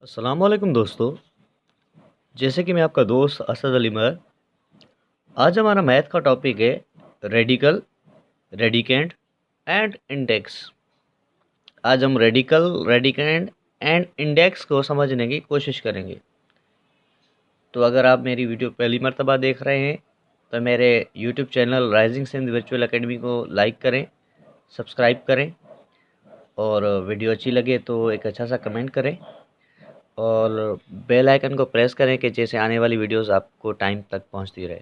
अस्सलाम वालेकुम दोस्तों। जैसे कि मैं आपका दोस्त असद अली मर। आज हमारा मैथ का टॉपिक है रेडिकल, रेडिकेंड एंड इंडेक्स। आज हम रेडिकल, रेडिकेंड एंड इंडेक्स को समझने की कोशिश करेंगे। तो अगर आप मेरी वीडियो पहली मर्तबा देख रहे हैं तो मेरे YouTube channel Rising Sindh Virtual Academy को लाइक करें, सब्सक्राइब करें और वीडियो अच्छी लगे तो एक अच्छा सा कमेंट करें और बेल आइकन को प्रेस करें कि जैसे आने वाली वीडियोस आपको टाइम तक पहुंचती रहे।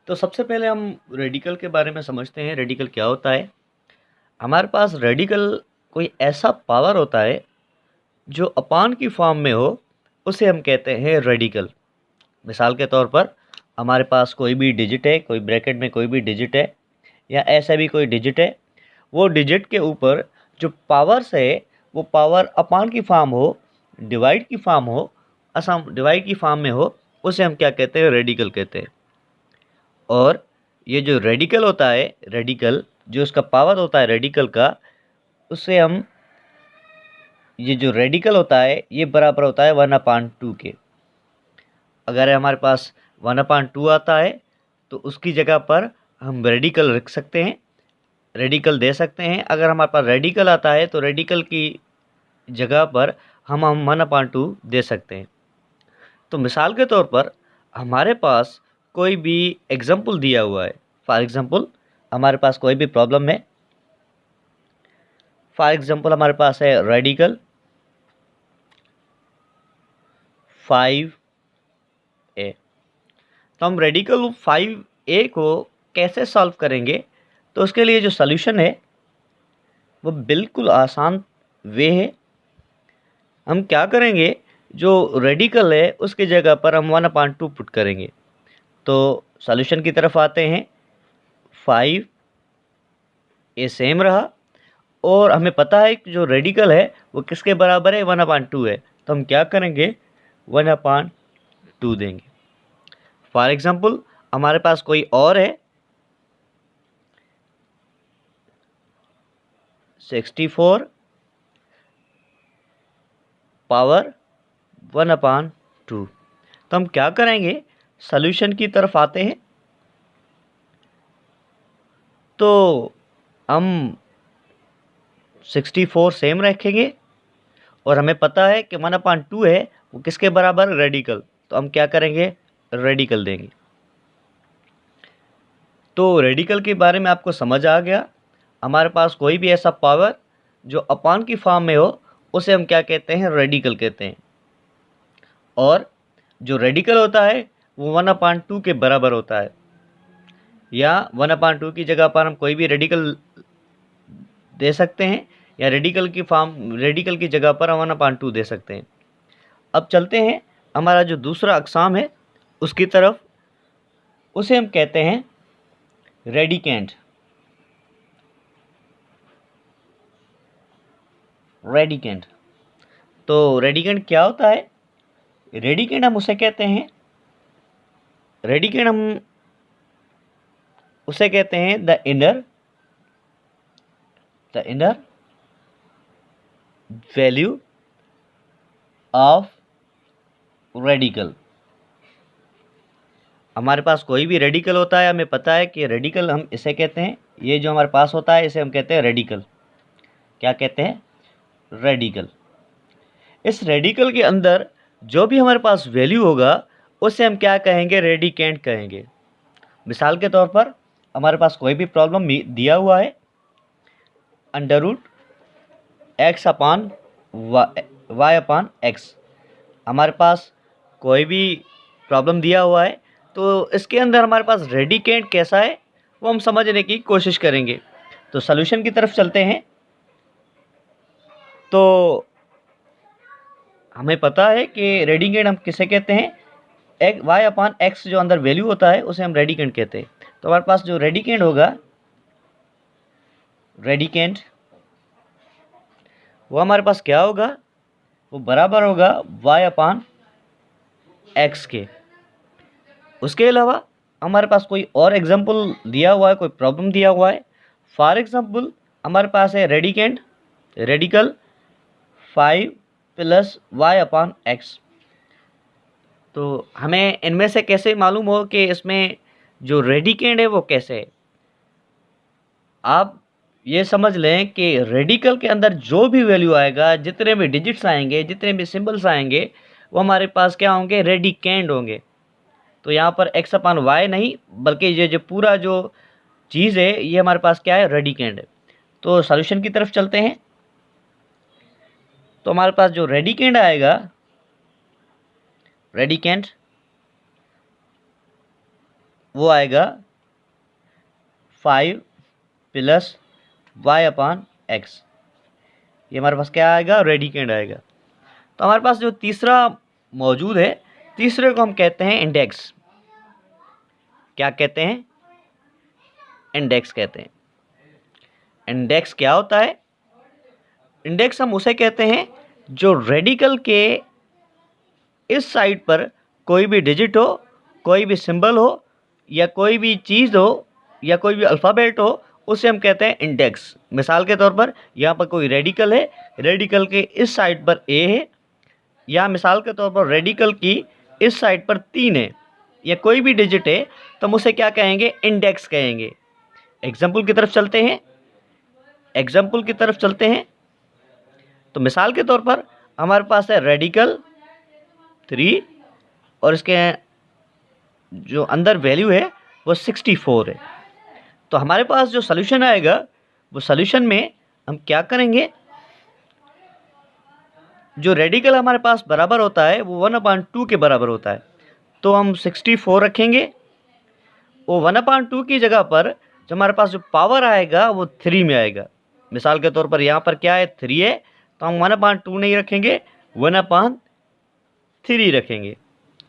तो सबसे पहले हम रेडिकल के बारे में समझते हैं। रेडिकल क्या होता है? हमारे पास रेडिकल कोई ऐसा पावर होता है जो अपान की फॉर्म में हो, उसे हम कहते हैं रेडिकल। मिसाल के तौर पर हमारे पास कोई भी डिजिट है, कोई ब्रैकेट में कोई भी डिजिट है या ऐसा भी कोई डिजिट है, वो डिजिट के ऊपर जो पावर्स है वो पावर अपान की फॉर्म हो, डिवाइड की फॉर्म हो, असम डिवाइड की फॉर्म में हो, उसे हम क्या कहते हैं? रेडिकल कहते हैं। और ये जो रेडिकल होता है, रेडिकल जो इसका पावर होता है रेडिकल का, उससे हम ये जो रेडिकल होता है ये बराबर होता है 1/2 के। अगर हमारे पास 1/2 आता है तो उसकी जगह पर हम रेडिकल रख सकते हैं, रेडिकल दे सकते हैं। अगर हमारे पास रेडिकल आता है तो रेडिकल की जगह पर हम 1/2 दे सकते हैं। तो मिसाल के तौर पर हमारे पास कोई भी एग्जाम्पल दिया हुआ है। फॉर एग्ज़ाम्पल हमारे पास कोई भी प्रॉब्लम है। फॉर एग्ज़ाम्पल हमारे पास है रेडिकल 5a। तो हम रेडिकल 5a को कैसे सॉल्व करेंगे? तो उसके लिए जो सॉल्यूशन है वो बिल्कुल आसान वे है। हम क्या करेंगे, जो रेडिकल है उसकी जगह पर हम 1/2 पुट करेंगे। तो सॉल्यूशन की तरफ आते हैं। 5a सेम रहा और हमें पता है कि जो रेडिकल है वो किसके बराबर है? 1/2 है। तो हम क्या करेंगे? 1/2 देंगे। फॉर एग्ज़ाम्पल हमारे पास कोई और है 64 पावर 1/2। तो हम क्या करेंगे? सॉल्यूशन की तरफ आते हैं। तो हम 64 सेम रखेंगे और हमें पता है कि 1/2 है वो किसके बराबर? रेडिकल। तो हम क्या करेंगे? रेडिकल देंगे। तो रेडिकल के बारे में आपको समझ आ गया। हमारे पास कोई भी ऐसा पावर जो अपान की फॉर्म में हो उसे हम क्या कहते हैं? रेडिकल कहते हैं। और जो रेडिकल होता है वो 1/2 के बराबर होता है, या 1/2 की जगह पर हम कोई भी रेडिकल दे सकते हैं या रेडिकल की जगह पर हम 1/2 दे सकते हैं। अब चलते हैं हमारा जो दूसरा अक़साम है उसकी तरफ। उसे हम कहते हैं रेडिकेंड। रेडिकेंड। तो रेडिकेंड क्या होता है? रेडिकेंड हम उसे कहते हैं, रेडिकेंड हम उसे कहते हैं the inner value of radical. हमारे पास कोई भी रेडिकल होता है, हमें पता है कि रेडिकल हम इसे कहते हैं। ये जो हमारे पास होता है इसे हम कहते हैं रेडिकल। क्या कहते हैं? रेडिकल। इस रेडिकल के अंदर जो भी हमारे पास वैल्यू होगा उसे हम क्या कहेंगे? रेडिकेंड कहेंगे। मिसाल के तौर पर हमारे पास कोई भी प्रॉब्लम दिया हुआ है, x/y/x। हमारे पास कोई भी प्रॉब्लम दिया हुआ है तो इसके अंदर हमारे पास रेडिकेंड कैसा है वो हम समझने की कोशिश करेंगे। तो सॉल्यूशन की तरफ चलते हैं। तो हमें पता है कि रेडिकेंड हम किसे कहते हैं? y/x जो अंदर वैल्यू होता है उसे हम रेडिकेंड कहते हैं। तो हमारे पास जो रेडिकेंड होगा, रेडिकेंड वो हमारे पास क्या होगा? वो बराबर होगा y/x के। उसके अलावा हमारे पास कोई और एग्जांपल दिया हुआ है, कोई प्रॉब्लम दिया हुआ है। फॉर एग्जांपल हमारे पास है radical 5 plus Y upon X. तो हमें इनमें से कैसे मालूम हो कि इसमें जो रेडिकेंड है वो कैसे है। आप ये समझ लें कि रेडिकल के अंदर जो भी वैल्यू आएगा, जितने भी डिजिट्स आएंगे, जितने भी सिंबल्स आएंगे, वो हमारे पास क्या होंगे, रेडिकेंड होंगे। तो यहाँ पर एक्स अपान वाई नहीं, बल्कि ये जो पूरा जो चीज़ है ये हमारे पास क्या है, रेडिकेंड है। तो सॉल्यूशन की तरफ चलते हैं। तो हमारे पास जो रेडिकेंड आएगा, रेडिकेंड वो आएगा 5 प्लस वाई अपान एक्स। ये हमारे पास क्या आएगा, रेडिकेंड आएगा। तो हमारे पास जो तीसरा मौजूद है, तीसरे को हम कहते हैं इंडेक्स। क्या कहते हैं, इंडेक्स कहते हैं। इंडेक्स क्या होता है, इंडेक्स हम उसे कहते हैं जो रेडिकल के इस साइड पर कोई भी डिजिट हो, कोई भी सिंबल हो, या कोई भी चीज़ हो, या कोई भी अल्फ़ाबेट हो, उसे हम कहते हैं इंडेक्स। मिसाल के तौर पर यहाँ पर कोई रेडिकल है, रेडिकल के इस साइड पर ए है, या मिसाल के तौर पर रेडिकल की इस साइड पर 3 है, या कोई भी डिजिट है, तो हम उसे क्या कहेंगे, इंडेक्स कहेंगे। एग्जाम्पल की तरफ चलते हैं, एग्जाम्पल की तरफ चलते हैं। तो मिसाल के तौर पर हमारे पास है रेडिकल 3 और इसके जो अंदर वैल्यू है वो 64 है। तो हमारे पास जो सॉल्यूशन आएगा, वो सॉल्यूशन में हम क्या करेंगे, जो रेडिकल हमारे पास बराबर होता है वो 1/2 के बराबर होता है। तो हम 64 रखेंगे, वो 1/2 की जगह पर जो हमारे पास जो पावर आएगा वो 3 में आएगा। मिसाल के तौर पर यहाँ पर क्या है, 3 है, तो हम 1/2 नहीं रखेंगे, 1/3 रखेंगे।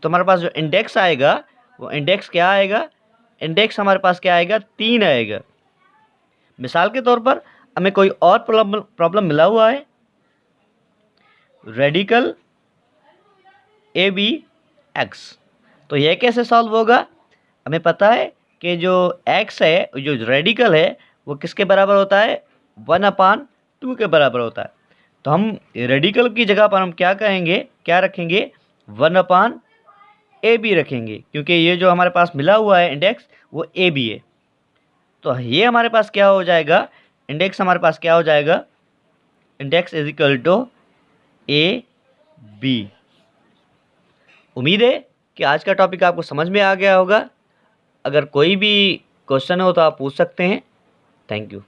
तो हमारे पास जो इंडेक्स आएगा वो इंडेक्स क्या आएगा, इंडेक्स हमारे पास क्या आएगा, 3 आएगा। मिसाल के तौर पर हमें कोई और प्रॉब्लम मिला हुआ है, रेडिकल ए बी एक्स। तो यह कैसे सॉल्व होगा, हमें पता है कि जो एक्स है, जो रेडिकल है, वो किसके बराबर होता है, 1/2 के बराबर होता है। तो हम रेडिकल की जगह पर हम क्या कहेंगे, क्या रखेंगे, 1/AB रखेंगे, क्योंकि ये जो हमारे पास मिला हुआ है इंडेक्स वो AB है। तो ये हमारे पास क्या हो जाएगा, इंडेक्स हमारे पास क्या हो जाएगा, index is equal to AB। उम्मीद है कि आज का टॉपिक आपको समझ में आ गया होगा। अगर कोई भी क्वेश्चन हो तो आप पूछ सकते हैं। Thank you.